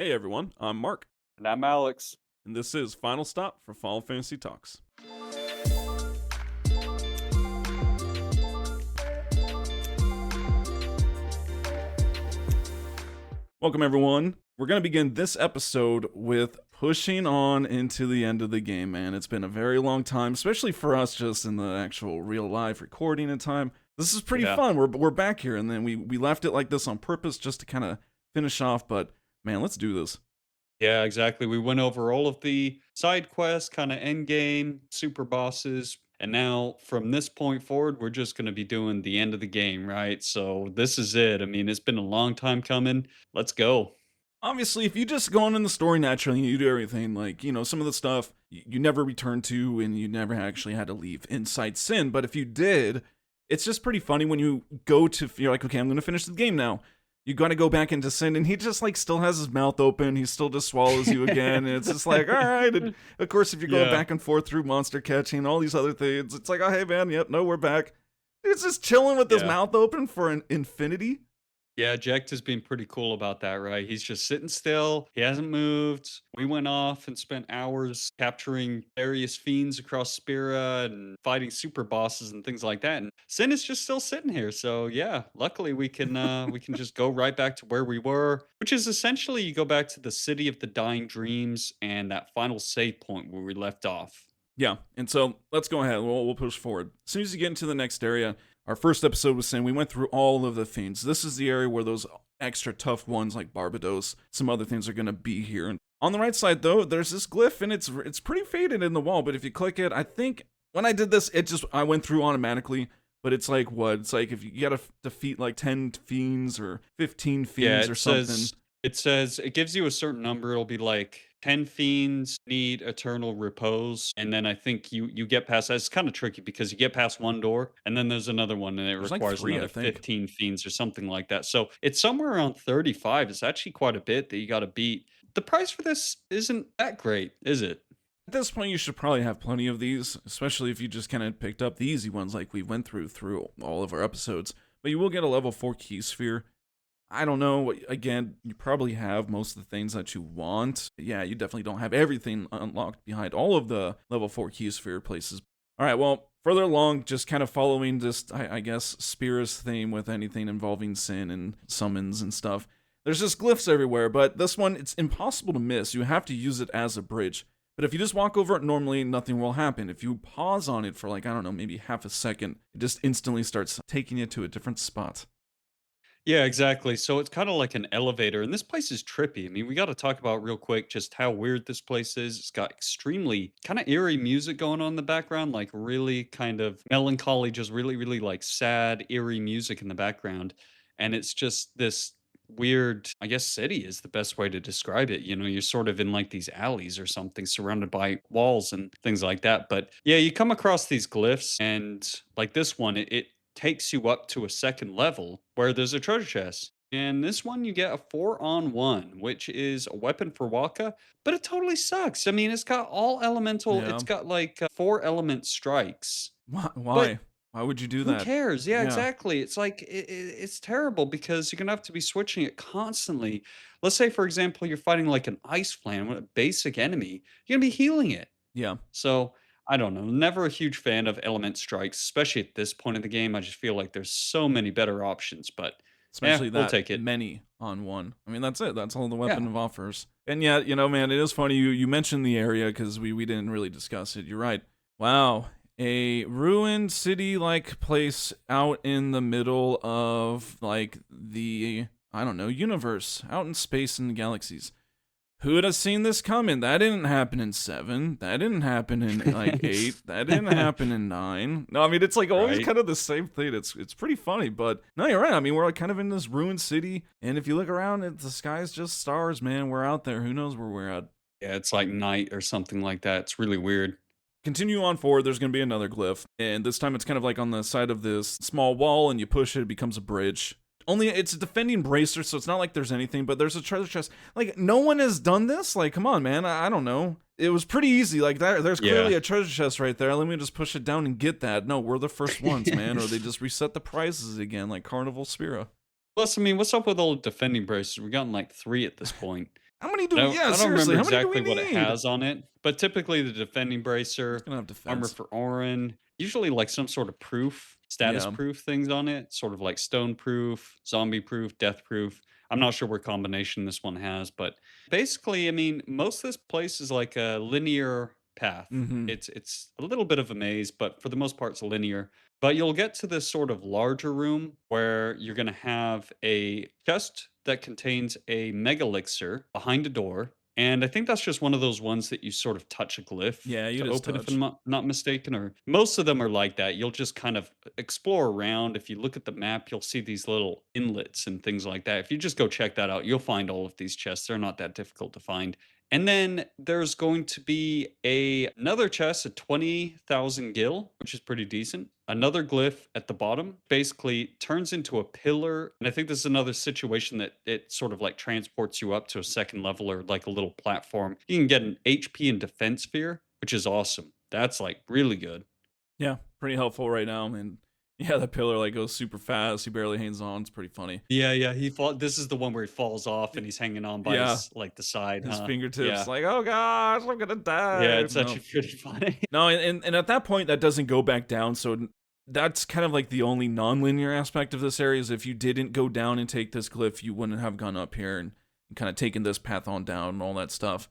Hey everyone, I'm Mark, And I'm Alex. and this is Final Stop for Final Fantasy Talks. Welcome everyone. We're going to begin this episode with pushing on into the end of the game, man. It's been a very long time, especially for us just in the actual real life recording and time. This is pretty Yeah. fun. We're back here, and then we left it like this on purpose just to kind of finish off, but man, let's do this. Yeah, exactly. We went over all of the side quests, kind of end game, super bosses. And now from this point forward, we're just going to be doing the end of the game, right? So this is it. I mean, it's been a long time coming. Let's go. Obviously, if you just go on in the story naturally and you do everything, like, some of the stuff you never return to and you never actually had to leave inside Sin, but if you did, it's just pretty funny when you go to, you're like, okay, I'm going to finish the game now. You got to go back into Sin, and he just, like, still has his mouth open. He still just swallows you again, and it's just like, all right. And of course, if you're going Yeah. back and forth through monster catching and all these other things, it's like, oh, hey, man, yep, no, we're back. It's just chilling with his Yeah. mouth open for an infinity. Yeah, Jecht has been pretty cool about that, right? He's just sitting still. He hasn't moved. We went off and spent hours capturing various fiends across Spira and fighting super bosses and things like that. And Sin is just still sitting here. So yeah, luckily we can just go right back to where we were, which is essentially you go back to the city of the dying dreams and that final save point where we left off. Yeah, and so let's go ahead. We'll push forward. As soon as you get into the next area, our first episode was saying we went through all of the things. This is the area where those extra tough ones like Barbados, some other things are going to be here. And on the right side, though, there's this glyph, and it's pretty faded in the wall. But if you click it, I think when I did this, I went through automatically. But it's like what? It's like if you got to defeat like 10 fiends or 15 Yeah, fiends or something. it says it gives you a certain number. It'll be like 10 fiends need eternal repose. And then I think you get past that. It's kind of tricky because you get past one door and then there's another one and it There's like requires 3, I another think. 15 fiends or something like that. So it's somewhere around 35. It's actually quite a bit that you got to beat. The price for this isn't that great, is it? At this point, you should probably have plenty of these, especially if you just kind of picked up the easy ones like we went through all of our episodes. But you will get a level 4 key sphere. I don't know, again, you probably have most of the things that you want. Yeah, you definitely don't have everything unlocked behind all of the level 4 key sphere places. All right, well, further along, just kind of following just, I guess, Spira's theme with anything involving Sin and summons and stuff. There's just glyphs everywhere, but this one, it's impossible to miss. You have to use it as a bridge. But if you just walk over it normally, nothing will happen. If you pause on it for like, I don't know, maybe half a second, it just instantly starts taking you to a different spot. Yeah, exactly. So it's kind of like an elevator, and this place is trippy. I mean, we got to talk about real quick just how weird this place is. It's got extremely kind of eerie music going on in the background, like really kind of melancholy, just really, really like sad, eerie music in the background. And it's just this weird, I guess, city is the best way to describe it. You know, you're sort of in like these alleys or something surrounded by walls and things like that. But yeah, you come across these glyphs, and like this one, it takes you up to a second level where there's a treasure chest. And this one, you get a 4-on-1, which is a weapon for Waka, but it totally sucks. I mean, it's got all elemental, Yeah. it's got like 4 element strikes. Why? But Why would you do who that? cares? Yeah, Yeah. exactly. It's like it's terrible because you're gonna have to be switching it constantly. Let's say, for example, you're fighting like an ice flame, a basic enemy. You're gonna be healing it. Yeah. So I don't know. Never a huge fan of element strikes, especially at this point in the game. I just feel like there's so many better options. But yeah, Especially we'll that take it. many on one. I mean, that's it. That's all the Yeah. weapon offers. And yeah, man, it is funny you mentioned the area because we didn't really discuss it. You're right. Wow. A ruined city-like place out in the middle of, like, the, I don't know, universe, out in space and galaxies. Who would have seen this coming? That didn't happen in 7. That didn't happen in, like, 8. That didn't happen in 9. No, I mean, it's, like, always Right. kind of the same thing. It's pretty funny, but no, you're right. I mean, we're, like, kind of in this ruined city, and if you look around, the sky's just stars, man. We're out there. Who knows where we're at? Yeah, it's like night or something like that. It's really weird. Continue on forward, there's going to be another glyph, and this time it's kind of like on the side of this small wall, and you push it, it becomes a bridge. Only it's a defending bracer, so it's not like there's anything, but there's a treasure chest. Like, no one has done this? Like, come on, man, I don't know. It was pretty easy, like, there's clearly Yeah. a treasure chest right there, let me just push it down and get that. No, we're the first ones, man, or they just reset the prices again, like Carnival Spira. Plus, I mean, what's up with all the defending braces? We've gotten like 3 at this point. How many do we? No, Yeah, I don't remember seriously, how many do we exactly what it need? has on it, but typically the defending It's bracer, gonna have armor defense. for Orin, usually like some sort of proof, status Yeah. proof things on it, sort of like stone proof, zombie proof, death proof. I'm not sure what combination this one has, but basically, I mean, most of this place is like a linear path. Mm-hmm. It's a little bit of a maze, but for the most part, it's linear. But you'll get to this sort of larger room where you're going to have a chest that contains a mega elixir behind a door. And I think that's just one of those ones that you sort of touch a glyph Yeah, you to just open, if I'm touch. not mistaken. Or most of them are like that. You'll just kind of explore around. If you look at the map, you'll see these little inlets and things like that. If you just go check that out, you'll find all of these chests. They're not that difficult to find. And then there's going to be another chest at 20,000 gil, which is pretty decent. Another glyph at the bottom basically turns into a pillar. And I think this is another situation that it sort of like transports you up to a second level or like a little platform. You can get an HP and defense sphere, which is awesome. That's like really good. Yeah, pretty helpful right now. And yeah, the pillar like goes super fast. He barely hangs on. It's pretty funny. Yeah, yeah. This is the one where he falls off and he's hanging on by Yeah, his like the side, his huh? fingertips Yeah. like, oh gosh, I'm gonna Yeah, die. it's No, actually pretty funny. no, and at that point that doesn't go back down. So that's kind of like the only non-linear aspect of this area is if you didn't go down and take this glyph, you wouldn't have gone up here and kind of taken this path on down and all that stuff.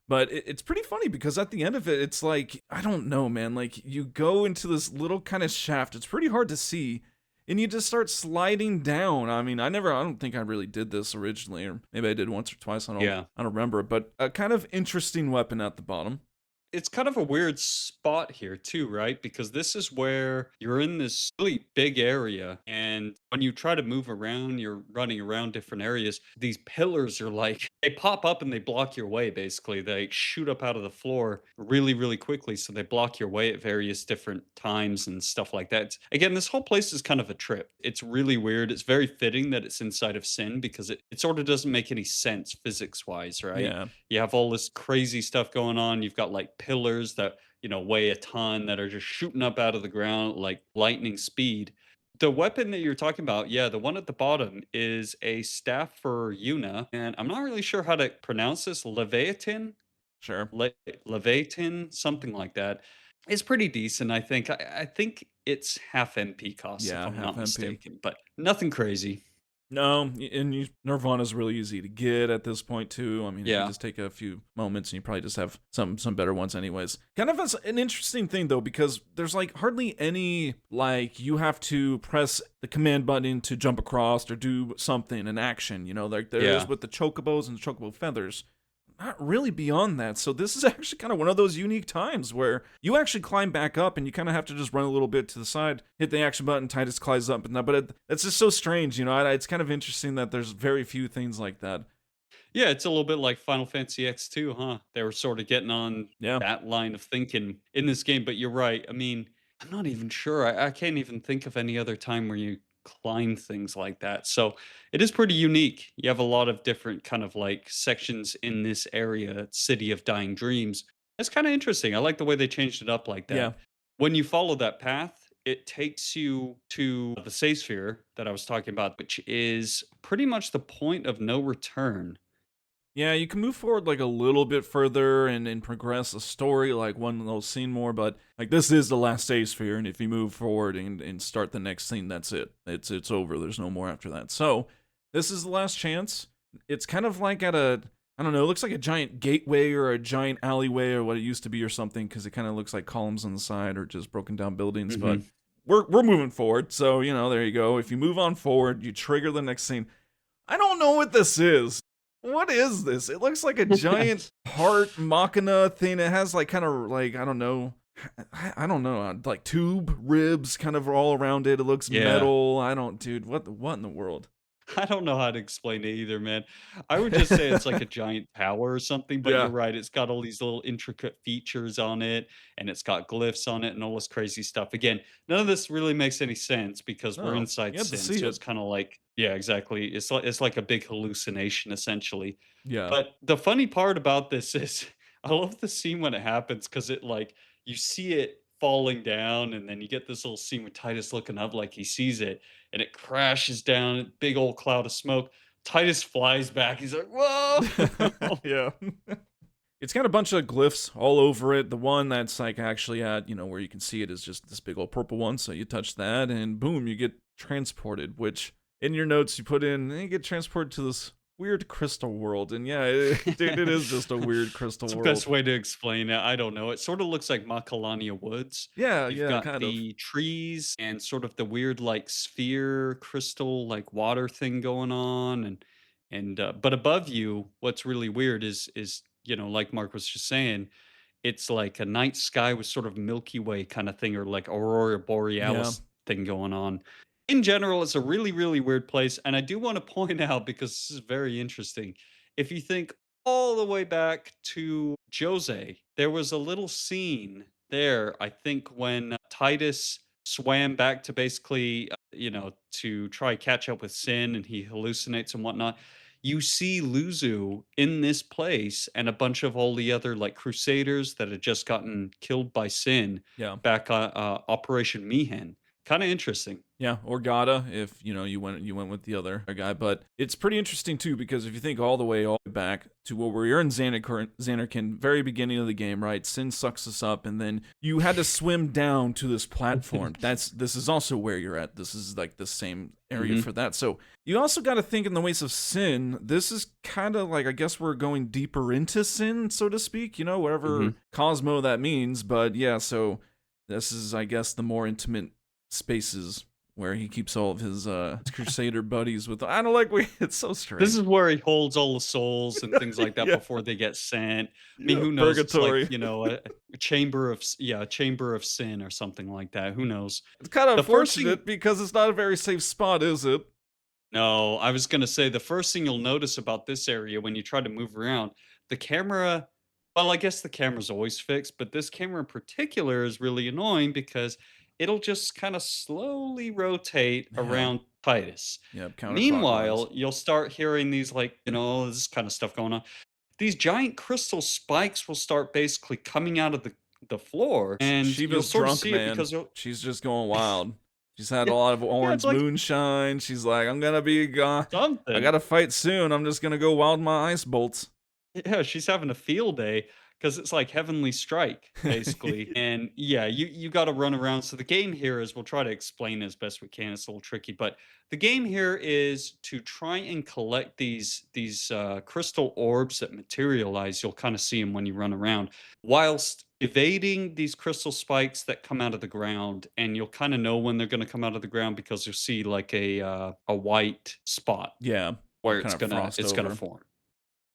But it's pretty funny because at the end of it, it's like, I don't know, man. Like, you go into this little kind of shaft. It's pretty hard to see. And you just start sliding down. I mean, I don't think I really did this originally, or maybe I did once or twice. Yeah. I don't remember. But a kind of interesting weapon at the bottom. It's kind of a weird spot here too, right? Because this is where you're in this really big area, and when you try to move around, you're running around different areas. These pillars are like they pop up and they block your way basically. They shoot up out of the floor really, really quickly, so they block your way at various different times and stuff like that. Again, this whole place is kind of a trip. It's really weird. It's very fitting that it's inside of Sin because it sort of doesn't make any sense physics wise, right? Yeah. You have all this crazy stuff going on. You've got like pillars that, weigh a ton that are just shooting up out of the ground like lightning speed. The weapon that you're talking about, yeah, the one at the bottom is a staff for Yuna. And I'm not really sure how to pronounce this. Leviathan? Sure. Le- Leviathan? Something like that. It's pretty decent, I think. I think it's half MP cost, if Yeah, I'm half not MP. mistaken, but nothing crazy. No, and Nirvana's really easy to get at this point too. I mean, if you Yeah. just take a few moments, and you probably just have some better ones, anyways. Kind of as an interesting thing though, because there's like hardly any like you have to press the command button to jump across or do something, an action. Like there is Yeah. with the chocobos and the chocobo feathers. Not really beyond that. So this is actually kind of one of those unique times where you actually climb back up and you kind of have to just run a little bit to the side, hit the action button, Titus climbs up, and that. But it's just so strange, It's kind of interesting that there's very few things like that. Yeah, it's a little bit like Final Fantasy X2, huh? They were sort of getting on Yeah, that line of thinking in this game, but you're right. I mean, I'm not even sure. I can't even think of any other time where you climb things like that. So it is pretty unique. You have a lot of different kind of like sections in this area, City of Dying Dreams. It's kind of interesting. I like the way they changed it up like yeah. that. When you follow that path, it takes you to the save sphere that I was talking about, which is pretty much the point of no return. Yeah, you can move forward like a little bit further and progress the story, like one little scene more, but like this is the last stage sphere, and if you move forward and start the next scene, that's it. It's over. There's no more after that. So this is the last chance. It's kind of like at a I don't know, it looks like a giant gateway or a giant alleyway or what it used to be or something, because it kind of looks like columns on the side or just broken down buildings, but Mhm. we're moving forward. So, there you go. If you move on forward, you trigger the next scene. I don't know what this is. What is this? It looks like a giant heart machina thing. It has like kind of like I don't know. I don't know, like tube ribs kind of all around it. It looks Yeah. metal. I don't, dude. What in the world? I don't know how to explain it either, man. I would just say it's like a giant tower or something, but you're Yeah. right. It's got all these little intricate features on it, and it's got glyphs on it and all this crazy stuff. Again, none of this really makes any sense because we're No, inside you have to Sin, see so it. it's kind of like, yeah, exactly. It's like a big hallucination essentially. Yeah. But the funny part about this is I love the scene when it happens because it like you see it falling down, and then you get this little scene with Titus looking up like he sees it, and it crashes down, big old cloud of smoke. Titus flies back. He's like, "Whoa!" Yeah. It's got a bunch of glyphs all over it. The one that's like actually at, where you can see it is just this big old purple one. So you touch that and boom, you get transported, which in your notes you put in, you get transported to this weird crystal world. And yeah, dude, it is just a weird crystal It's the world. best way to explain it. I don't know. It sort of looks like Macalania Woods. Yeah, You've yeah, got kind of. the trees and sort of the weird like sphere crystal like water thing going on, and but above you, what's really weird is like Mark was just saying, it's like a night sky with sort of Milky Way kind of thing, or like Aurora Yeah. Borealis thing going on. In general, it's a really, really weird place. And I do want to point out, because this is very interesting, if you think all the way back to Jose, there was a little scene there, I think, when Titus swam back to basically, to try catch up with Sin and he hallucinates and whatnot. You see Luzu in this place and a bunch of all the other like crusaders that had just gotten killed by Sin Yeah. back on Operation Mihen. Kind of interesting. Yeah, or Gata if you went with the other guy, but it's pretty interesting too because if you think all the way back to where we are in Xanarkin, very beginning of the game, right? Sin sucks us up, and then you had to swim down to this platform. This is also where you're at. This is like the same area Hmm. for that. So you also got to think in the ways of Sin. This is kind of like I guess we're going deeper into Sin, so to speak. Hmm. Whatever Cosmo that means, but yeah. So this is I guess the more intimate spaces where he keeps all of his crusader buddies with I don't like we it's so This is strange. where he holds all the souls and things like that Yeah, before they get sent. I mean, yeah, who knows? It's like, purgatory. a chamber of a chamber of sin or something like that. Who knows? It's kind of The first thing unfortunate because it's not a very safe spot, is it? No, I was gonna say the first thing you'll notice about this area when you try to move around, the camera well, I guess the camera's always fixed, but this camera in particular is really annoying because it'll just kind of slowly rotate Yeah, around Titus. yeah, counterclockwise. Meanwhile, you'll start hearing these like, this kind of stuff going on. These giant crystal spikes will start basically coming out of the floor, and you'll Shiva's sort of drunk, see it man. because you'll She's just going wild. She's had a yeah, lot of yeah, it's orange like moonshine. She's like, I'm gonna be gone. I something. gotta fight soon. I'm just gonna go wild my ice bolts. Yeah, she's having a field day because it's like Heavenly Strike, basically. And yeah, you got to run around. So the game here is we'll try to explain as best we can. It's a little tricky, but the game here is to try and collect these crystal orbs that materialize. You'll kind of see them when you run around, whilst evading these crystal spikes that come out of the ground. And you'll kind of know when they're going to come out of the ground because you'll see like a white spot Yeah, where kind it's of frost gonna over. form.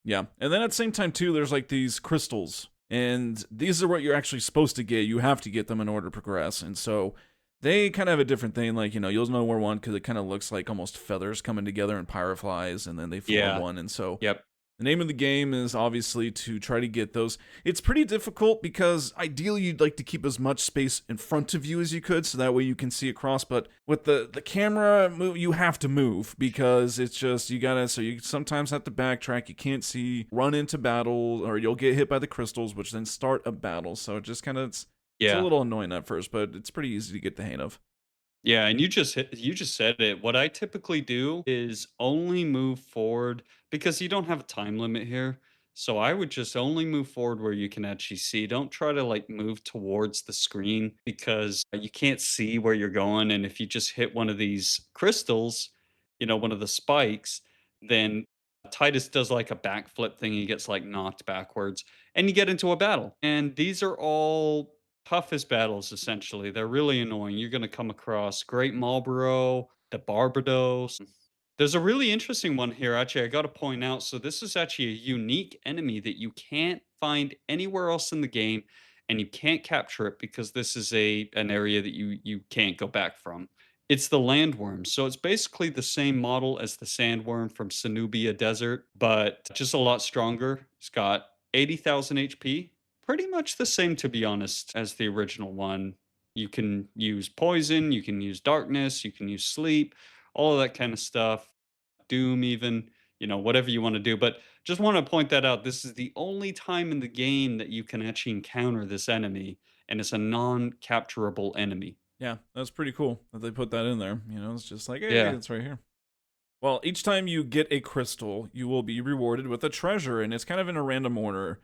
Yeah. And then at the same time, too, there's like these crystals. And these are what you're actually supposed to get. You have to get them in order to progress. And so they kind of have a different thing. Like, you'll know where one because it kind of looks like almost feathers coming together and pyroflies, and then they form Yeah. one. And so Yep. the name of the game is obviously to try to get those. It's pretty difficult because ideally you'd like to keep as much space in front of you as you could so that way you can see across. But with the camera move, you have to move because it's just, you gotta, so you sometimes have to backtrack. You can't see, run into battle, or you'll get hit by the crystals, which then start a battle. So it just kind of, it's a Yeah. little annoying at first, but it's pretty easy to get the hang of. Yeah, and you just said it. What I typically do is only move forward because you don't have a time limit here. So I would just only move forward where you can actually see. Don't try to like move towards the screen because you can't see where you're going. And if you just hit one of these crystals, one of the spikes, then Titus does like a backflip thing. He gets like knocked backwards and you get into a battle. And these are all toughest battles, essentially. They're really annoying. You're gonna come across Great Marlboro, the Barbados. There's a really interesting one here, actually, I gotta point out. So this is actually a unique enemy that you can't find anywhere else in the game, and you can't capture it because this is an area that you can't go back from. It's the landworm. So it's basically the same model as the sandworm from Sanubia Desert, but just a lot stronger. It's got 80,000 HP. Pretty much the same, to be honest, as the original one. You can use poison, you can use darkness, you can use sleep, all of that kind of stuff. Doom, even, whatever you want to do. But just want to point that out. This is the only time in the game that you can actually encounter this enemy, and it's a non capturable enemy. Yeah, that's pretty cool that they put that in there. It's just like, hey, Yeah. it's right here. Well, each time you get a crystal, you will be rewarded with a treasure, and it's kind of in a random order.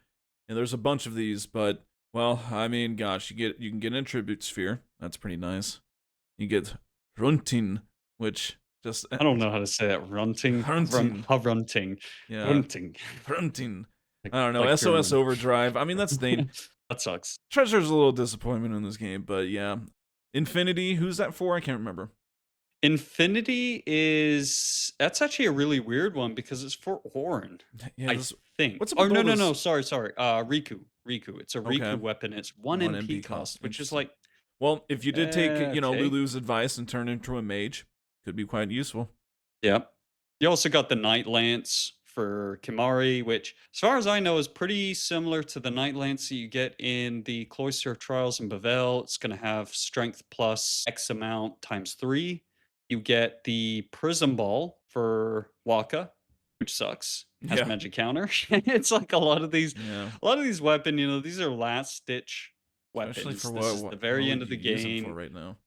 And there's a bunch of these, but well, I mean, gosh, you can get an attribute sphere. That's pretty nice. You get Runtin, which just I don't know how to say that. Runtin. Runting, Yeah, runting. Runtin. Like, I don't know. like SOS German. Overdrive. I mean, that's the That sucks. treasure's a little disappointment in this game, but yeah. Infinity. Who's that for? I can't remember. Infinity is that's actually a really weird one because it's for Orin, Yeah, I this. think. What's up Oh with no all no no! this? Sorry. Riku. Riku. It's a Okay, Riku weapon. It's one one MP MP cost. cost, which is Interesting. like Well, if you did take, okay. Lulu's advice and turn into a mage, could be quite useful. Yep. You also got the Night Lance for Kimari, which, as far as I know, is pretty similar to the Night Lance that you get in the Cloister of Trials in Bavel. It's going to have strength plus X amount times 3. You get the Prism Ball for Waka, which sucks. Has Yeah, magic counter. It's like yeah. a lot of these weapon, these are last ditch Especially for weapons. This is the what very would end of you the use them for game. right now?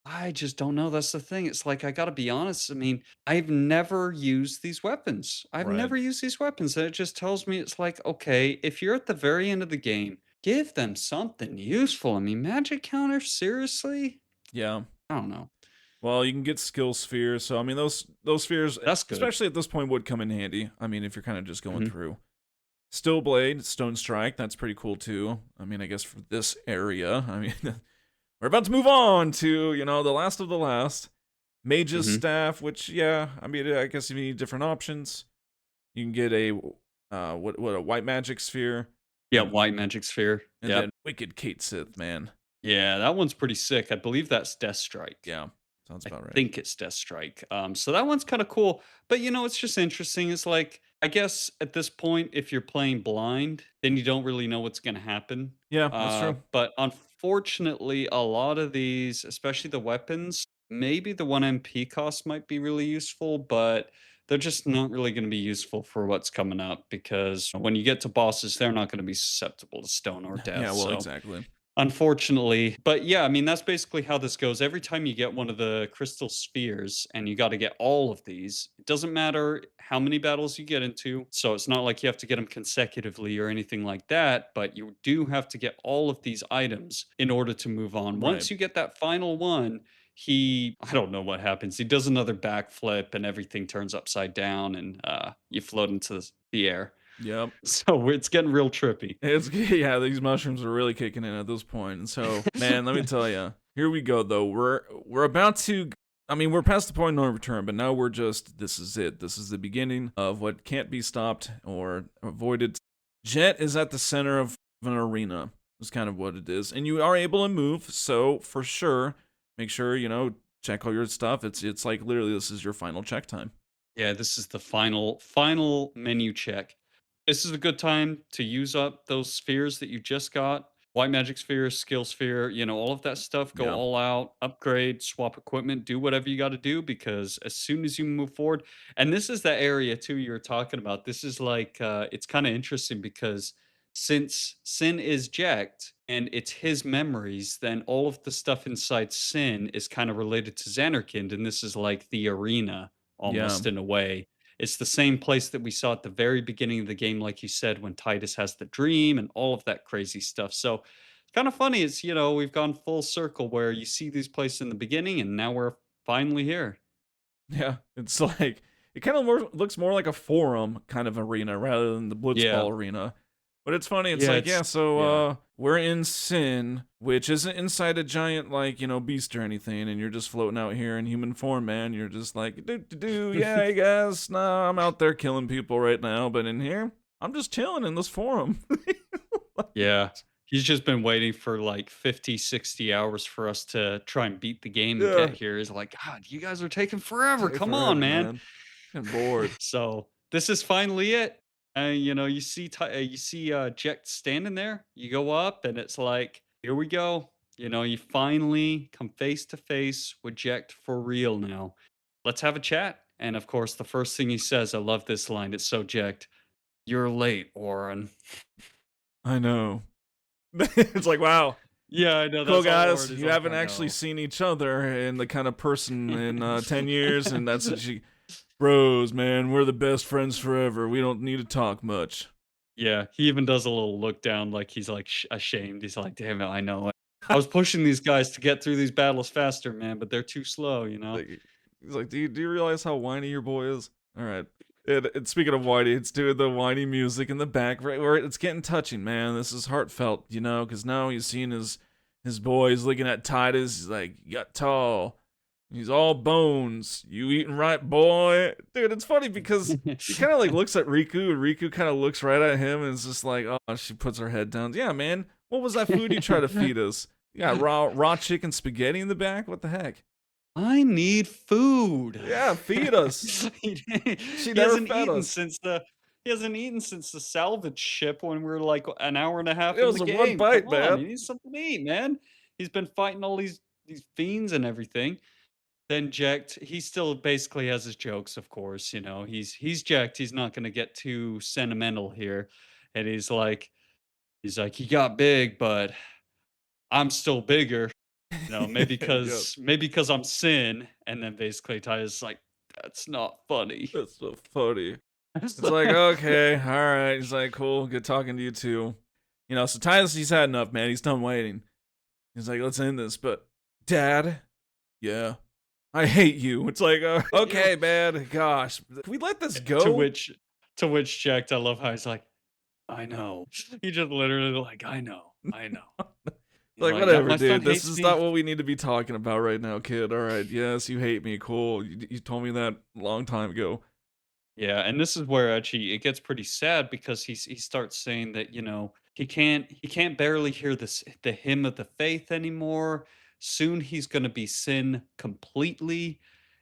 I just don't know. That's the thing. It's like I gotta be honest. I mean, I've never used these weapons. I've Right. never used these weapons. And it just tells me it's like, okay, if you're at the very end of the game, give them something useful. I mean, magic counter, seriously? Yeah. I don't know. Well, you can get skill spheres, so I mean those spheres, That's good. especially at this point, would come in handy. I mean, if you're kind of just going Hmm. through. Steel Blade, Stone Strike, that's pretty cool too. I mean, I guess for this area, I mean, we're about to move on to the last of the last. Mage's Hmm. Staff, which yeah, I mean, I guess you need different options. You can get a what a white magic sphere, Yeah, and white magic sphere. and then Yep. Wicked Kate Sith, man. Yeah, that one's pretty sick. I believe that's Death Strike. Yeah, sounds I about right. think it's Death Strike. So that one's kind of cool. But it's just interesting. It's like I guess at this point, if you're playing blind, then you don't really know what's going to happen. Yeah, that's true. But unfortunately, a lot of these, especially the weapons, maybe the one MP cost might be really useful, but they're just not really going to be useful for what's coming up because when you get to bosses, they're not going to be susceptible to stone or death. Yeah, well, So exactly. unfortunately, but yeah, I mean, that's basically how this goes. Every time you get one of the crystal spheres, and you got to get all of these, it doesn't matter how many battles you get into. So it's not like you have to get them consecutively or anything like that, but you do have to get all of these items in order to move on. Right. Once you get that final one, I don't know what happens. He does another backflip, and everything turns upside down, and you float into the air. Yep. So it's getting real trippy. It's yeah, these mushrooms are really kicking in at this point. And so, man, let me tell you. Here we go though. We're about to I mean, we're past the point of no return, but now we're just this is it. This is the beginning of what can't be stopped or avoided. Jecht is at the center of an arena. Is kind of what it is. And you are able to move, so for sure, make sure, check all your stuff. It's like literally this is your final check time. Yeah, this is the final menu check. This is a good time to use up those spheres that you just got. White magic sphere, skill sphere, all of that stuff. Go Yeah. all out, upgrade, swap equipment, do whatever you got to do because as soon as you move forward, and this is that area too you were talking about. This is like it's kind of interesting because since Sin is Jecht and it's his memories, then all of the stuff inside Sin is kind of related to Xanarkand, and this is like the arena Yeah. almost in a way. It's the same place that we saw at the very beginning of the game, like you said, when Titus has the dream and all of that crazy stuff. So it's kind of funny. It's, we've gone full circle where you see these places in the beginning and now we're finally here. Yeah, it's like it kind of looks more like a forum kind of arena rather than the Yeah. blitzball arena. But it's funny. It's Yeah. like yeah, so Yeah. we're in Sin, which isn't inside a giant like beast or anything, and you're just floating out here in human form, man. You're just like yeah, I guess. Nah, I'm out there killing people right now, but in here, I'm just chilling in this forum. Yeah. He's just been waiting for like 50, 60 hours for us to try and beat the game and Yeah, get here. He's like, God, you guys are taking forever. take Come on, forever, man. man. I'm bored. So this is finally it. And you see, Jecht standing there. You go up, and it's like, here we go. You finally come face to face with Jecht for real now. Let's have a chat. And of course, the first thing he says, I love this line. It's so Jecht. You're late, Warren. I know. It's like wow. Yeah, I know. Cool That's all guys, Warren is you like. haven't I actually know. seen each other in the kind of person in 10 years, and that's what she. Bros, man, we're the best friends forever. We don't need to talk much. Yeah, he even does a little look down like he's, like, ashamed. He's like, "Damn it, I know. I was pushing these guys to get through these battles faster, man, but they're too slow, you know?" Like, he's like, do you realize how whiny your boy is? All right. And speaking of whiny, it's doing the whiny music in the back, right where it's getting touching, man. This is heartfelt, because now he's seeing his boys looking at Titus. He's like, you got tall. He's all bones. You eating right, boy? Dude, it's funny because he kind of like looks at Riku, and Riku kind of looks right at him, and is just like, oh, she puts her head down. Yeah, man. What was that food you tried to feed us? You got raw chicken spaghetti in the back? What the heck? I need food. Yeah, feed us. He She he never hasn't fed eaten us. since the salvage ship when we were, like, an hour and a half It in the was a one game. Come bite, on, man. he needs something to eat, man. He's been fighting all these fiends and everything. Then Jecht, he still basically has his jokes, of course, he's Jecht, he's not gonna get too sentimental here, and he's like, "He got big, but I'm still bigger." Maybe Yep. because maybe because 'cause I'm Sin, and then basically Ty's like, "That's not funny." That's so funny. It's It's like, like okay, all right. He's like, cool, good talking to you too. So Titus, he's had enough, man. He's done waiting. He's like, let's end this. But, Dad, yeah, I hate you. It's like, you okay, man. Gosh, can we let this to go? which to which Jecht, I love how he's like, "I know." He just literally like, I know." He's Like, like, "Yep, whatever, my son dude. This hates is me." not what we need to be talking about right now, kid. All right. Yes, you hate me. Cool. You told me that a long time ago. Yeah, and this is where actually it gets pretty sad because he starts saying that, he can't barely hear the hymn of the faith anymore. Soon he's going to be sin completely.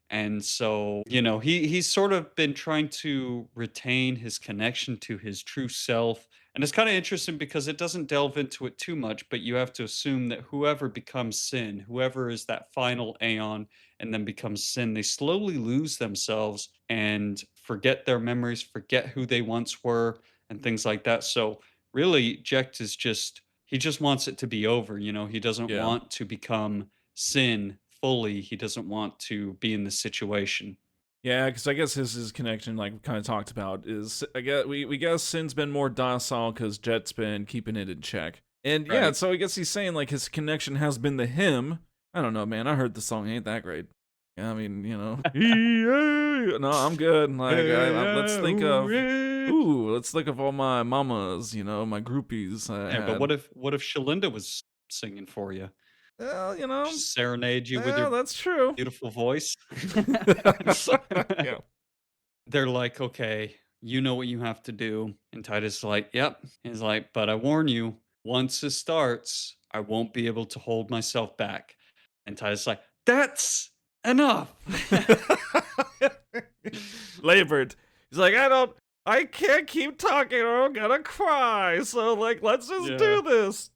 And so, he's sort of been trying to retain his connection to his true self. And it's kind of interesting because it doesn't delve into it too much, but you have to assume that whoever becomes sin, whoever is that final Aeon and then becomes sin, they slowly lose themselves and forget their memories, forget who they once were, and things like that. So really, Jecht he just wants it to be over. He doesn't Yeah. want to become sin fully. He doesn't want to be in this situation. Yeah, because I guess his connection, like we kind of talked about, is I guess we guess Sin's been more docile because Jet's been keeping it in check, and yeah, Right. so I guess he's saying like his connection has been the him. I don't know, man. I heard the song ain't that great. Yeah, I mean, no, I'm good. Like, let's think of, let's think of all my mamas, my groupies I Yeah, but had. what if Shalinda was singing for you? Well, Just serenade you with yeah, your that's true. beautiful voice? Yeah. They're like, "Okay, you know what you have to do." And Titus is like, "Yep." He's like, "But I warn you, once it starts, I won't be able to hold myself back." And Titus is like, "That's enough." Labored. He's like, I can't keep talking or I'm gonna cry. So, like, let's just Yeah. do this.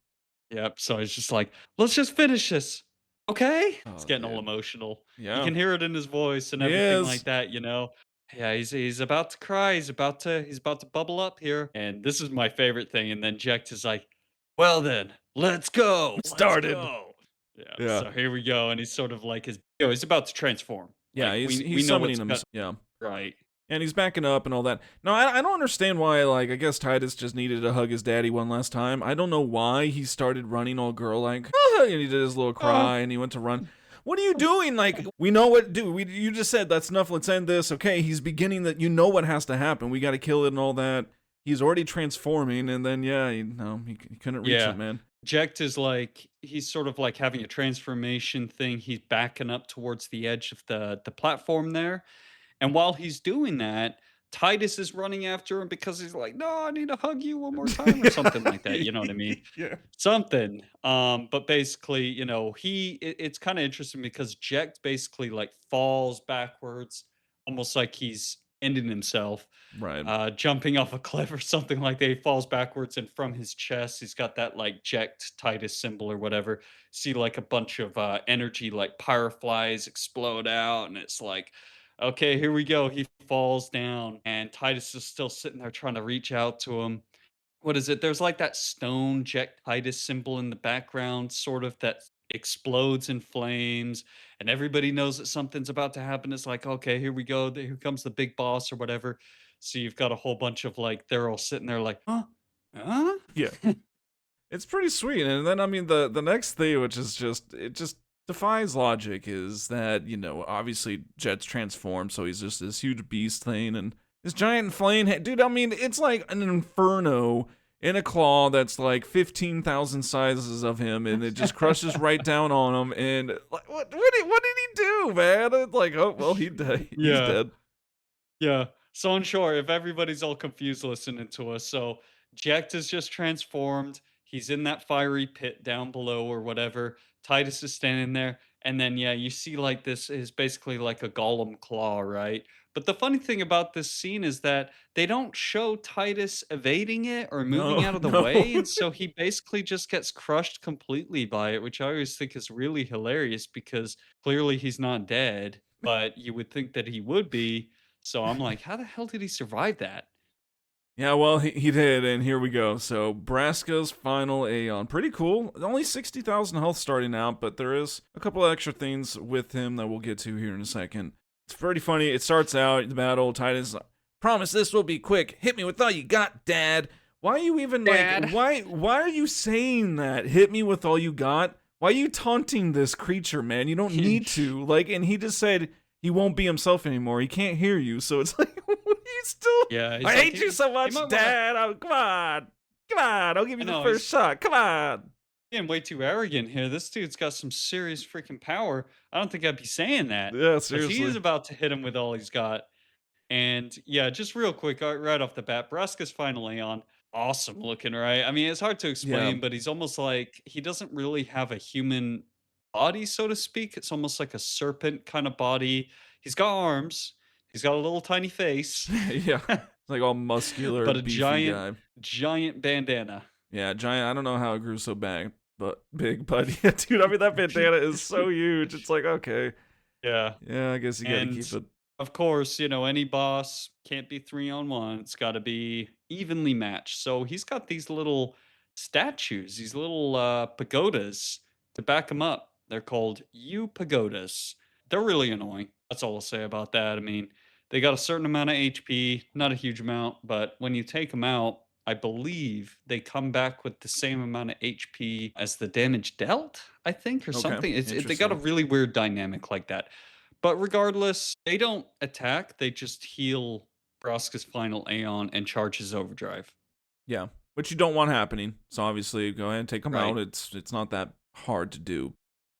Yep. So he's just like, "Let's just finish this." Okay? It's Oh, getting all dude. emotional. You Yeah, can hear it in his voice and he everything like is. that. Yeah, he's about to cry. He's about to bubble up here. And this is my favorite thing. And then Jecht is like, "Well then, let's go. Let's Started. go." Yeah, Yeah. so here we go. And he's sort of like he's about to transform. Yeah, Like he's we he's know summoning what's him. got Yeah. right. And he's backing up and all that. No, I don't understand why, like, I guess Titus just needed to hug his daddy one last time. I don't know why he started running all girl like, and he did his little Uh, cry and he went to run. What are you doing? Like, we know what, dude, you just said that's enough, let's end this. Okay, he's beginning that, you know what has to happen. We got to kill it and all that. He's already transforming, and then, yeah, he couldn't reach it, yeah. man. Jecht is like he's sort of like having a transformation thing. He's backing up towards the edge of the platform there. And while he's doing that, Titus is running after him because he's like, "No, I need to hug you one more time," or something like that. You know what I mean? Yeah. Something. But basically, it's kind of interesting because Jecht basically like falls backwards, almost like he's ending himself, Right. jumping off a cliff or something like that. He falls backwards, and from his chest, he's got that like Jecht Titus symbol or whatever. See like a bunch of energy, like fireflies explode out, and it's like, okay, here we go. He falls down, and Titus is still sitting there trying to reach out to him. What is it? There's like that stone Jecht Titus symbol in the background, sort of that explodes in flames, and everybody knows that something's about to happen. It's like, okay, here we go. Here comes the big boss or whatever. So you've got a whole bunch of like they're all sitting there like, huh, huh? Yeah. It's pretty sweet. And then I mean the next thing, which is just it just defies logic, is that, obviously Jet's transformed, so he's just this huge beast thing and this giant flame dude, I mean, it's like an inferno in a claw that's like 15,000 sizes of him, and it just crushes right down on him. And like, what did he do, man? It's like, oh well, he's Yeah. dead. Yeah. So in short, if everybody's all confused listening to us, so Jecht is just transformed. He's in that fiery pit down below or whatever. Titus is standing there. And then, yeah, you see like this is basically like a golem claw, right? But the funny thing about this scene is that they don't show Titus evading it or moving No, out of the no. way. And so he basically just gets crushed completely by it, which I always think is really hilarious because clearly he's not dead, but you would think that he would be. So I'm like, how the hell did he survive that? Yeah, well, he did, and here we go. So, Braska's final Aeon. Pretty cool. Only 60,000 health starting out, but there is a couple of extra things with him that we'll get to here in a second. It's pretty funny. It starts out, the battle, Titus, promise this will be quick. Hit me with all you got, Dad. Why are you even, Dad. why are you saying that? Hit me with all you got? Why are you taunting this creature, man? You don't need to. And he just said he won't be himself anymore. He can't hear you, so it's like, you still. Yeah, he's I like, hate you so he much, might wanna Dad. Oh, come on. Come on. I'll give I you the know, first he's shot. Come on. getting way too arrogant here. This dude's got some serious freaking power. I don't think I'd be saying that. Yeah, But he is seriously. about to hit him with all he's got. And yeah, just real quick, right off the bat, Braska's final Aeon, awesome looking, right? I mean, it's hard to Yeah. explain, but he's almost like he doesn't really have a human body, so to speak. It's almost like a serpent kind of body. He's got arms, he's got a little tiny face, Yeah. Like all muscular, but a beefy giant, guy. giant bandana. Yeah, giant. I don't know how it grew so big, but yeah, dude. I mean, that bandana is so huge. It's like, okay, Yeah. yeah, I guess you got to And keep it. of course, any boss can't be 3-on-1. It's got to be evenly matched. So he's got these little statues, these little pagodas to back him up. They're called U pagodas. They're really annoying. That's all I'll say about that. I mean, they got a certain amount of HP, not a huge amount, but when you take them out, I believe they come back with the same amount of HP as the damage dealt, I think, or Okay, something. They got a interesting. really weird dynamic like that. But regardless, they don't attack, they just heal Braska's final Aeon and charge his overdrive, Yeah, which you don't want happening. So obviously, go ahead and take them right? out. It's not that hard to do.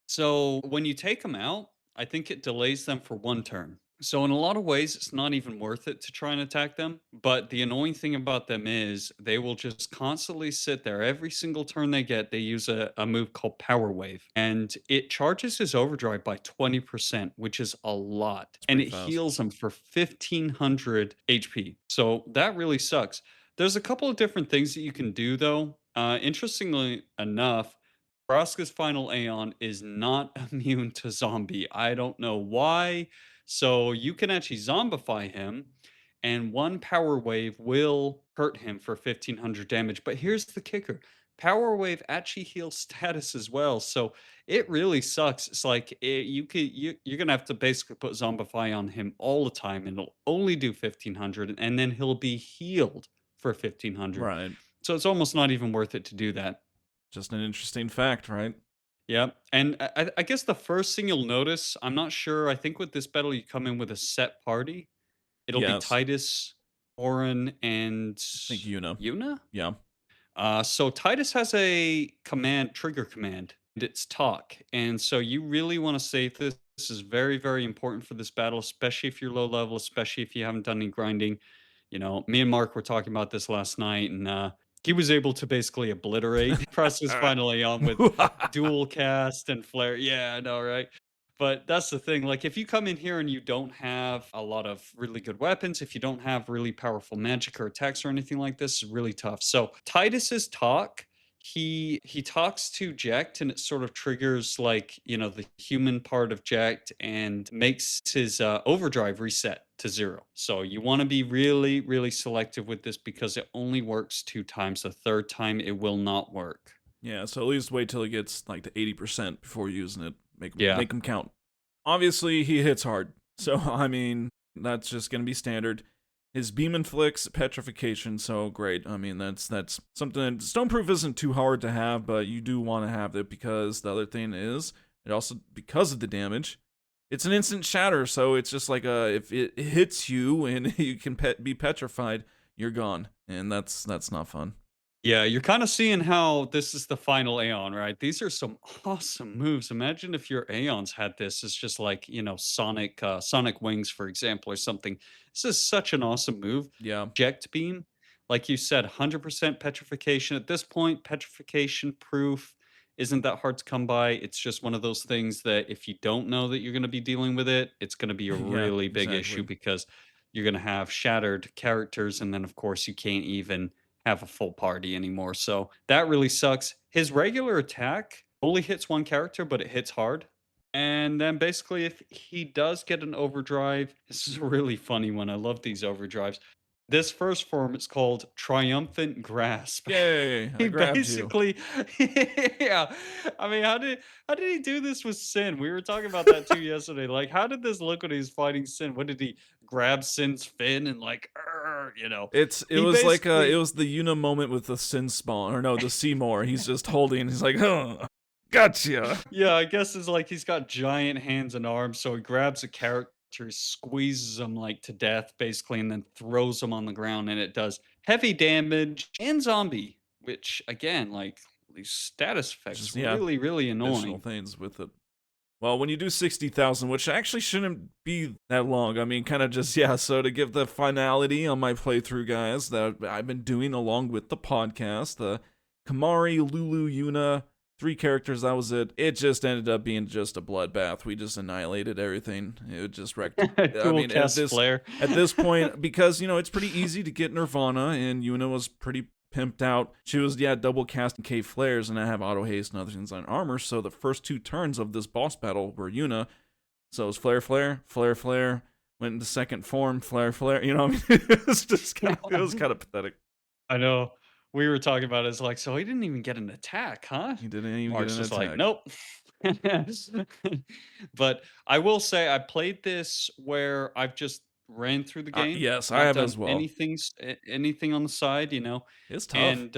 So when you take them out, I think it delays them for 1 turn. So in a lot of ways, it's not even worth it to try and attack them. But the annoying thing about them is they will just constantly sit there. Every single turn they get, they use a move called Power Wave. And it charges his overdrive by 20%, which is a lot. It's And pretty it fast. heals him for 1500 HP. So that really sucks. There's a couple of different things that you can do, though. Interestingly enough, Braska's final Aeon is not immune to zombie. I don't know why. So you can actually zombify him, and one power wave will hurt him for 1500 damage. But here's the kicker: power wave actually heals status as well. So it really sucks. It's like you're gonna have to basically put zombify on him all the time, and it'll only do 1500, and then he'll be healed for 1500. Right. So it's almost not even worth it to do that. Just an interesting fact, right? Yeah, and I guess the first thing you'll notice, I'm not sure. I think with this battle, you come in with a set party. It'll be Yes. Titus, Orin, and I think you know. Yuna. Yeah. So Titus has a trigger command, and it's talk. And so you really want to save this. This is very, very important for this battle, especially if you're low level, especially if you haven't done any grinding. Me and Mark were talking about this last night, and he was able to basically obliterate Preston's final Aeon with dual cast and flare. Yeah, I know, right? But that's the thing. Like, if you come in here and you don't have a lot of really good weapons, if you don't have really powerful magic or attacks or anything like this, it's really tough. So Titus's talk, he talks to Jecht, and it sort of triggers like the human part of Jecht and makes his overdrive reset to 0. So you want to be really, really selective with this because it only works 2 times. The third time it will not work. Yeah, so at least wait till it gets like to 80% before using it. Yeah. Make him count. Obviously, he hits hard. So, I mean, that's just going to be standard. His beam inflicts petrification, so great. I mean, that's something. Stoneproof isn't too hard to have, but you do want to have it because the other thing is, it also, because of the damage, it's an instant shatter, so it's just like if it hits you and you can be petrified, you're gone. And that's not fun. Yeah, you're kind of seeing how this is the final Aeon, right? These are some awesome moves. Imagine if your Aeons had this as just like, Sonic Wings, for example, or something. This is such an awesome move. Yeah. Jecht Beam, like you said, 100% petrification. At this point, petrification proof isn't that hard to come by. It's just one of those things that if you don't know that you're going to be dealing with it, it's going to be a Yeah, really big issue exactly. because you're going to have shattered characters. And then, of course, you can't even have a full party anymore. So that really sucks. His regular attack only hits one character, but it hits hard. And then basically, if he does get an overdrive, this is a really funny one. I love these overdrives. This first form, it's called Triumphant Grasp. Yay, I He grabbed you. basically, yeah. I mean, how did he do this with Sin? We were talking about that too yesterday. Like, how did this look when he was fighting Sin? What did he grab Sin's fin and like, It He was like it basically, was the Una moment with the Sin Spawn, or no, the Seymour. He's just holding. He's like, huh, gotcha. yeah, I guess it's like he's got giant hands and arms, so he grabs a character, squeezes him like to death, basically, and then throws him on the ground, and it does heavy damage and zombie, which again, like these status effects, Just yeah, really, really additional annoying. things with it. Well, when you do 60,000, which actually shouldn't be that long. I mean, kind of just yeah. So to give the finality on my playthrough, guys, that I've been doing along with the podcast, the Kamari, Lulu, Yuna, three characters. That was it. It just ended up being just a bloodbath. We just annihilated everything. It just wrecked. I Dual mean, cast flare. at this point, because it's pretty easy to get Nirvana, and Yuna was pretty pimped out. She was double casting K flares, and I have auto haste and other things on armor. So the first two turns of this boss battle were Yuna. So it was flare, flare, flare, flare. Went into second form, flare, flare. You know, what I mean, it was just it was kind of pathetic. I know. We were talking about it. It's like, so he didn't even get an attack, huh? He didn't even get Mark's an just like, attack. nope. But I will say I played this where I've just ran through the game, Yes, I not have done as well. anything anything on the side, It's tough. and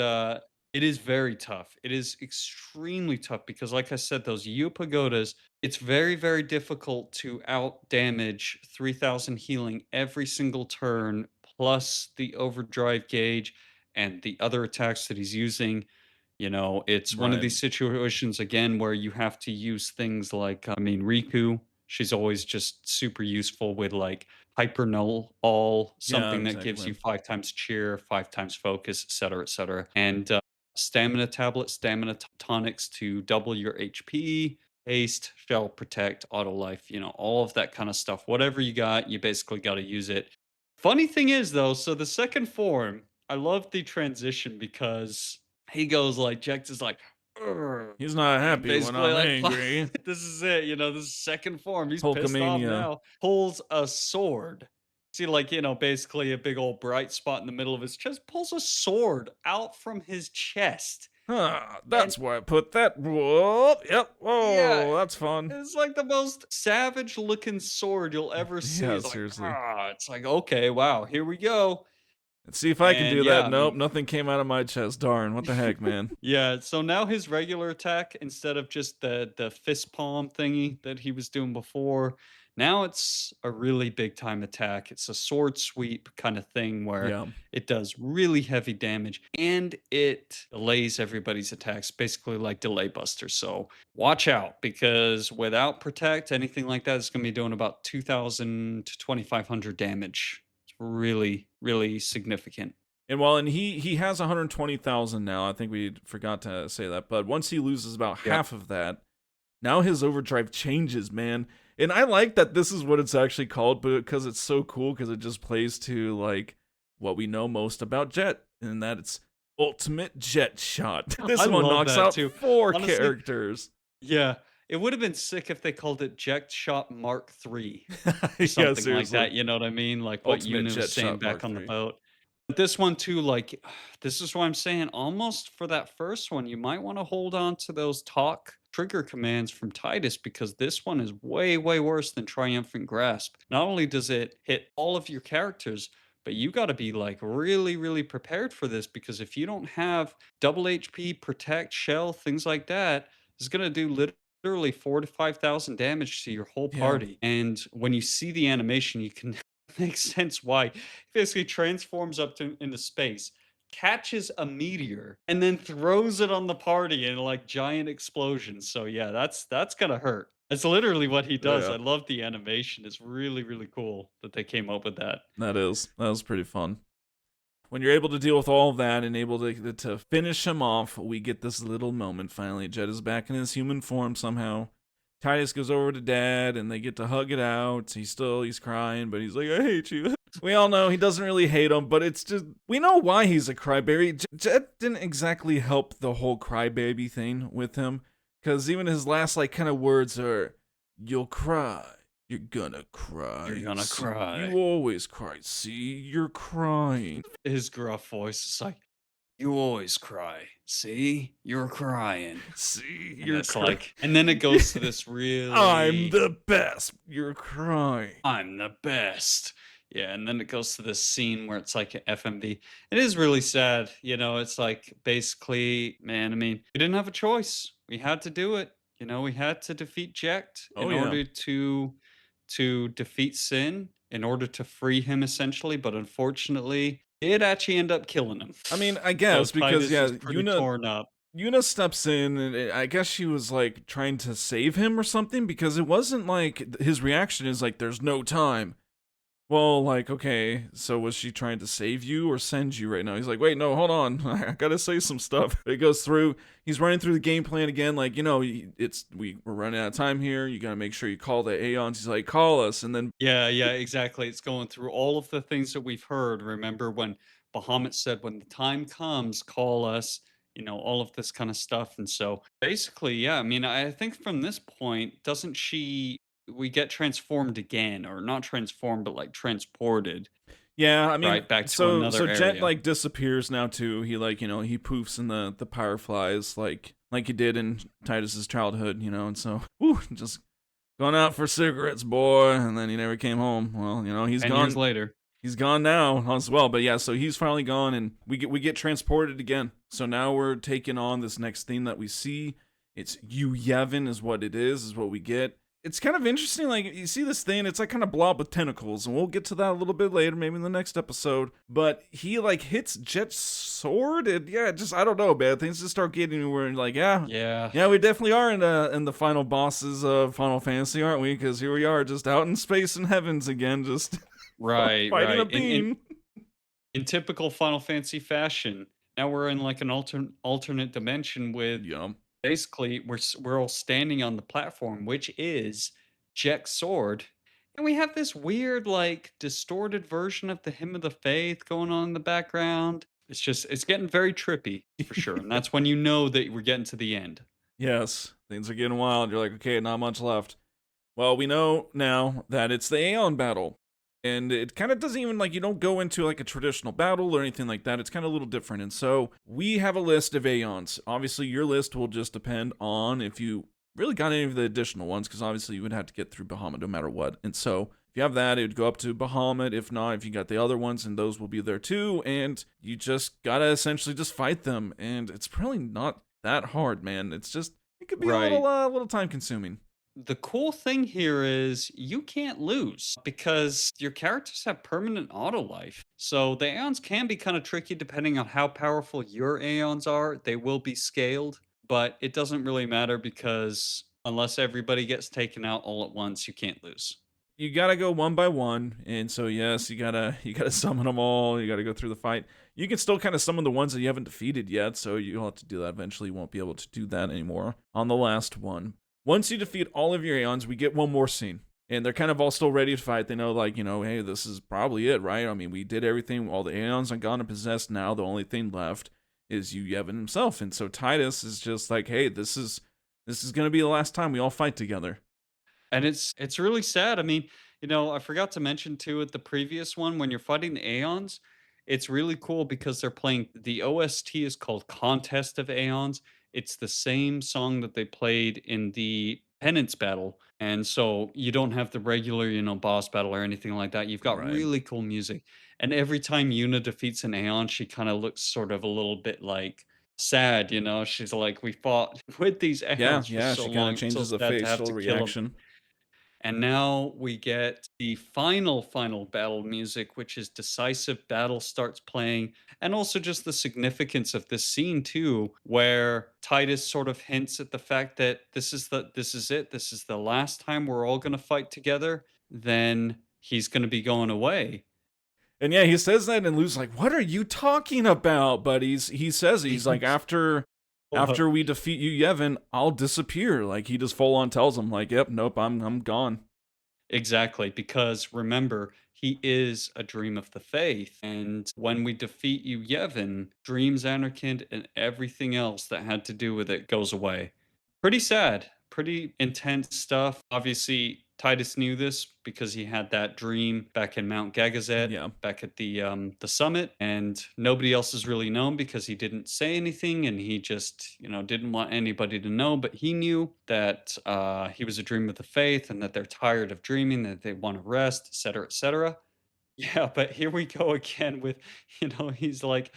it is very tough. It is extremely tough because like I said, those U pagodas, it's very, very difficult to out damage 3000 healing every single turn, plus the overdrive gauge and the other attacks that he's using. It's one of Right. these situations again where you have to use things like, I mean, Riku, she's always just super useful with like hyper null all, Yeah, something that gives exactly. you 5 times cheer, 5 times focus, etc., etc. And stamina tablet, stamina tonics to double your HP, haste, shell protect, auto life, all of that kind of stuff. Whatever you got, you basically got to use it. Funny thing is, though, so the second form, I love the transition because he goes like, Jecht is like, "Urgh," He's not and happy when basically I'm like, angry. this is it, this is second form. He's pissed off Hulkamania. now. Pulls a sword. See, like, basically a big old bright spot in the middle of his chest, pulls a sword out from his chest. Huh, And that's why I put that. Whoop, yep. yeah, Whoa, that's fun. it's like the most savage looking sword you'll ever see. Yeah, It's like, seriously. it's like, okay, wow, here we go. Let's see if I can And do yeah, that. I Nope, mean, nothing came out of my chest. Darn, what the heck, man? yeah, so now his regular attack, instead of just the fist palm thingy that he was doing before, now it's a really big time attack. It's a sword sweep kind of thing where Yeah, it does really heavy damage and it delays everybody's attacks, basically like delay buster. So watch out because without protect, anything like that is going to be doing about 2000 to 2500 damage. It's really, really significant. and he has 120,000 now. I think we forgot to say that. But once he loses about Yep. half of that, now his overdrive changes, man. And I like that this is what it's actually called, but because it's so cool, because it just plays to like what we know most about Jet, and that it's ultimate Jet shot. I This one love knocks that out too. four Honestly, characters. yeah, it would have been sick if they called it Jecht Shot Mark III or Yeah, something like seriously. that. You know what I mean? Like what Ultimate Yuna was Jet saying Shot back Mark on the III. boat. This one too, like, this is what I'm saying. Almost for that first one, you might want to hold on to those talk trigger commands from Titus because this one is way, way worse than Triumphant Grasp. Not only does it hit all of your characters, but you got to be like really, really prepared for this because if you don't have double HP, protect, shell, things like that, it's gonna do literally 4 to 5,000 damage to your whole Yeah. party. And when you see the animation, you can make sense why. He basically transforms up to into space, catches a meteor, and then throws it on the party in like giant explosions. So yeah, that's gonna hurt. That's literally what he Oh, does. yeah. I love the animation. It's really, really cool that they came up with that. That was pretty fun. When you're able to deal with all of that and able to finish him off, we get this little moment finally. Jet is back in his human form somehow. Titus goes over to Dad and they get to hug it out. He's crying, but he's like, "I hate you." We all know he doesn't really hate him, but it's just we know why he's a crybaby. Jet didn't exactly help the whole crybaby thing with him, because even his last like kind of words are, "You'll cry." You're gonna You're cry. gonna See, you cry. always cry. See, you're crying. His gruff voice is like, "You always cry. See? You're crying." See, And you're it's crying. like and then it goes to this I'm really the best. You're crying. I'm the best. Yeah, and then it goes to this scene where it's like a FMV. It is really sad, it's like basically, man, I mean, we didn't have a choice. We had to do it. We had to defeat Jecht Oh in yeah. order to defeat Sin, in order to free him essentially, but unfortunately, it actually end up killing him. I mean, I So guess because Titus yeah, is pretty torn up. Yuna steps in, and I guess she was like trying to save him or something because it wasn't like his reaction is like, "There's no time." Well, like, okay, so was she trying to save you or send you right now? He's like, "Wait, no, hold on, I gotta say some stuff." It goes through. He's running through the game plan again, like, we're running out of time here. You gotta make sure you call the Aeons. He's like, "Call us," and then Yeah, yeah, exactly. It's going through all of the things that we've heard. Remember when Bahamut said, when the time comes, call us, all of this kind of stuff. And so basically, yeah, I mean, I think from this point, we get transformed again, or not transformed, but like transported, yeah, I mean, right? Back to so another Jet area. like disappears now too. He like he poofs in the fireflies like he did in Titus's childhood, and so just going out for cigarettes, boy, and then he never came home. Well, he's 10 years gone. later. He's gone now as well. But yeah, so he's finally gone, and we get transported again. So now we're taking on this next thing that we see. It's Yu Yevon is what it is what we get. It's kind of interesting. Like you see this thing, it's like kind of blob with tentacles, and we'll get to that a little bit later, maybe in the next episode. But he like hits Jet's sword, and yeah, just I don't know, man. Things just start getting where like Yeah. yeah, we definitely are in the final bosses of Final Fantasy, aren't we? Because here we are, just out in space and heavens again, just Right, fighting a right. In beam. in typical Final Fantasy fashion, now we're in like an alternate dimension with Yum. basically we're all standing on the platform, which is Jecht's sword, and we have this weird like distorted version of the Hymn of the Faith going on in the background. It's getting very trippy for sure, and that's when you know that we're getting to the end. Yes, things are getting wild. You're like, okay, not much left. Well, we know now that it's the Aeon battle. And it kind of doesn't even like you don't go into like a traditional battle or anything like that. It's kind of a little different. And so we have a list of Aeons. Obviously, your list will just depend on if you really got any of the additional ones, because obviously you would have to get through Bahamut no matter what. And so if you have that, it would go up to Bahamut. If not, if you got the other ones, and those will be there too. And you just gotta essentially just fight them. And it's really not that hard, man. It's just it could be Right. a little time consuming. The cool thing here is you can't lose because your characters have permanent auto life. So the Aeons can be kind of tricky depending on how powerful your Aeons are. They will be scaled, but it doesn't really matter because unless everybody gets taken out all at once, you can't lose. You gotta go one by one, and so yes, you gotta summon them all. You gotta go through the fight. You can still kind of summon the ones that you haven't defeated yet, so you'll have to do that eventually. You won't be able to do that anymore on the last one. Once you defeat all of your Aeons, we get one more scene, and they're kind of all still ready to fight. They know, like, hey, this is probably it, right? I mean, we did everything. All the Aeons are gone and possessed now. The only thing left is Yu Yevon himself, and so Titus is just like, hey, this is gonna be the last time we all fight together. And it's really sad. I mean, I forgot to mention too at the previous one when you're fighting the Aeons, It's really cool because they're playing the OST is called Contest of Aeons. It's the same song that they played in the Penance battle. And so you don't have the regular, boss battle or anything like that. You've got Right. really cool music. And every time Yuna defeats an Aeon, she kind of looks sort of a little bit like sad, She's like, we fought with these Yeah, Aeons for yeah, so she kind of long. It's so changes the sad to have facial to kill them. reaction. And now we get the final battle music, which is Decisive Battle starts playing. And also just the significance of this scene too, where Titus sort of hints at the fact that this is it. This is the last time we're all gonna fight together. Then he's gonna be going away. And yeah, he says that, and Lou's like, "What are you talking about?" But he says he's like, after we defeat you, Yevon, I'll disappear. Like he just full on tells him, like, "Yep, nope, I'm gone." Exactly, because remember, he is a dream of the faith. And when we defeat you, Yevon, dreams, Anarchind, and everything else that had to do with it goes away. Pretty sad, pretty intense stuff. Obviously, Titus knew this because he had that dream back in Mount Gagazet, Yeah, back at the summit, and nobody else has really known because he didn't say anything and he just didn't want anybody to know. But he knew that he was a dream of the faith and that they're tired of dreaming, that they want to rest, etc., etc. Yeah, but here we go again with, he's like,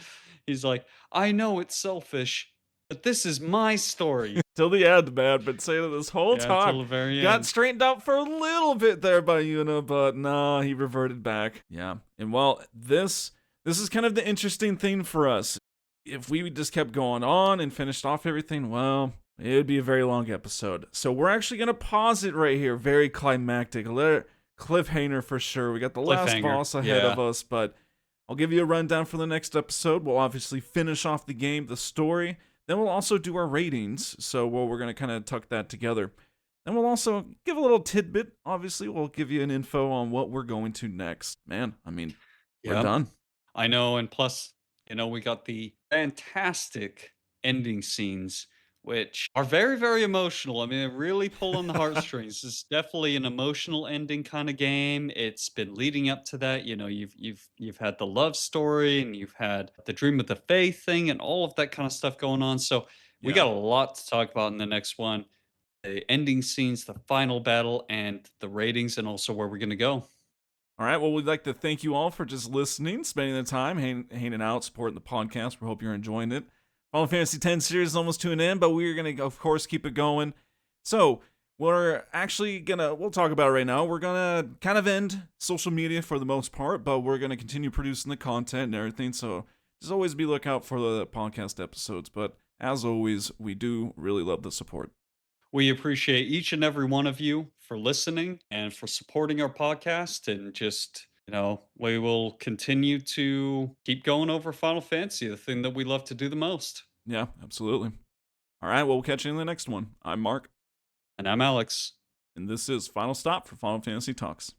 I know it's selfish, but this is my story. till the end, man. Been saying it this whole Yeah, time. until the very Got end. straightened out for a little bit there by Yuna, but nah, he reverted back. Yeah, and well, this is kind of the interesting thing for us. If we just kept going on and finished off everything, well, it would be a very long episode. So we're actually gonna pause it right here. Very climactic, cliffhanger for sure. We got the last Cliffhanger. boss ahead Yeah. of us, but I'll give you a rundown for the next episode. We'll obviously finish off the game, the story. Then we'll also do our ratings. So we're going to kind of tuck that together. Then we'll also give a little tidbit. Obviously, we'll give you an info on what we're going to next. Man, I mean, we're Yep. done. I know, and plus, we got the fantastic ending scenes, which are very, very emotional. I mean, they really pull on the heartstrings. It's definitely an emotional ending kind of game. It's been leading up to that. You've had the love story, and you've had the dream of the faith thing, and all of that kind of stuff going on. So we Yeah. got a lot to talk about in the next one. The ending scenes, the final battle, and the ratings, and also where we're gonna go. All right. Well, we'd like to thank you all for just listening, spending the time, hanging out, supporting the podcast. We hope you're enjoying it. Final Fantasy X series is almost to an end, but we're going to, of course, keep it going. So, we're actually we'll talk about it right now. We're going to kind of end social media for the most part, but we're going to continue producing the content and everything. So, just always be lookout for the podcast episodes. But as always, we do really love the support. We appreciate each and every one of you for listening and for supporting our podcast. And just, we will continue to keep going over Final Fantasy, the thing that we love to do the most. Yeah, absolutely. All right. Well, we'll catch you in the next one. I'm Mark. And I'm Alex. And this is Final Stop for Final Fantasy Talks.